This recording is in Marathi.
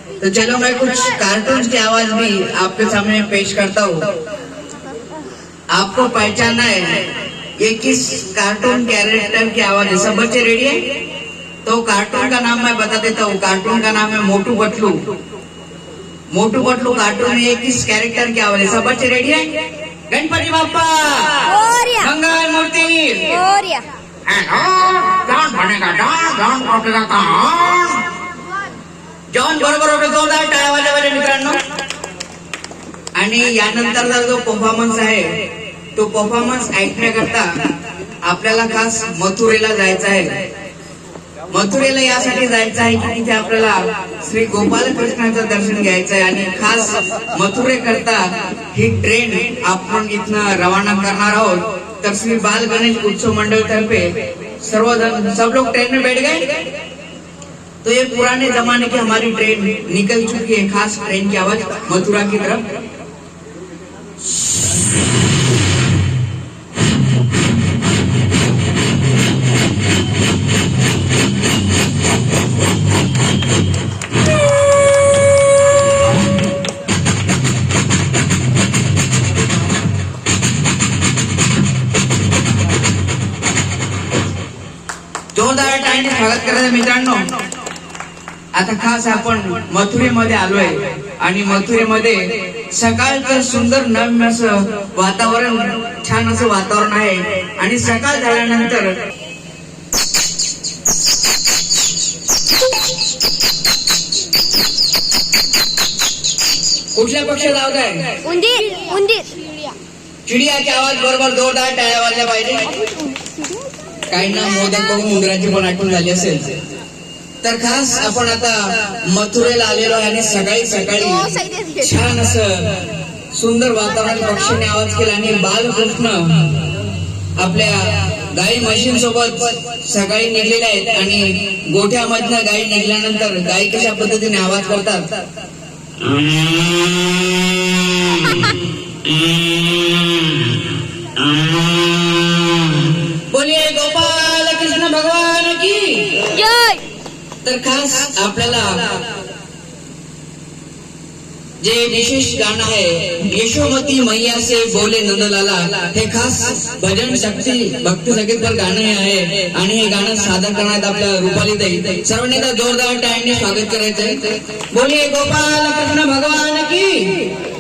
तो चलो मैं कुछ कार्टून की आवाज भी आपके सामने पेश करता हूँ। आपको पहचानना है ये किस कार्टून कैरेक्टर की आवाज है। सब बच्चे रेडी है? तो कार्टून का नाम मैं बता देता हूँ। कार्टून का नाम है मोटू पतलू। मोटू पतलू कार्टून में किस कैरेक्टर की आवाज है। सब बच्चे रेडी है? गणपति बाप्पा, मंगल मूर्ति, जॉन बनेगा, जॉन उठेगा कहाँ? जॉन बरोबर होते जोरदार टाळ्या वाजवा मित्रांनो। आणि यानंतरचा जो परफॉर्मन्स आहे तो परफॉर्मन्स ऐकण्याकरता आपल्याला खास मथुरेला जायचं आहे। मथुरेला यासाठी जायचं आहे की तिथे आपल्याला श्री गोपालकृष्णाचं दर्शन घ्यायचं आहे आणि खास मथुरेकरता ही ट्रेन आपण इथनं रवाना करणार आहोत। तर श्री बाल गणेश उत्सव मंडळ तर्फे सर्वजन सब लोग ट्रेन में बैठ गए। तो ये पुराने जमाने की हमारी ट्रेन निकल चुकी है। खास ट्रेन की आवाज मथुरा की तरफ। जोरदार टाळ्यांनी स्वागत करायचं मित्रांनो। आता खास आपण मथुरेमध्ये आलोय आणि मथुरेमध्ये सकाळचं सुंदर नम्य असं वातावरण, छान असं वातावरण आहे आणि सकाळ झाल्यानंतर कुठल्या पक्षात आवाज आहे? उंदीर उंदीर चिडियाची आवाज बरोबर जोरदार टाळ्या वाजल्या पाहिजे। काहींना मोदक बघून उंदराची पण आठवण झाली असेल। तर खास आपण आता मथुरेला आलेलो आहे आणि सकाळी सकाळी छान असं सुंदर वातावरण, पक्षीने आवाज केला आणि बालकृष्ण आपल्या गाई म्हशीं सोबत सकाळी निघलेले आहेत आणि गोठ्यामधनं गाई निघाल्यानंतर गाई कशा पद्धतीने आवाज करतात। बोलिए गोपाल कृष्ण भगवान की जय। तर खास आपल्याला जे विशेष गाणं आहे यशोमती मैया से बोले नंदलाला, हे खास भजन भक्ती संगीतपर गाणं हे आहे आणि हे गाणं सादर करण्यात आपल्या रुपाली ताई सर्वांनी जोरदार टाळ्यांनी स्वागत करायचंय। बोलिए गोपाल कृष्ण भगवान की।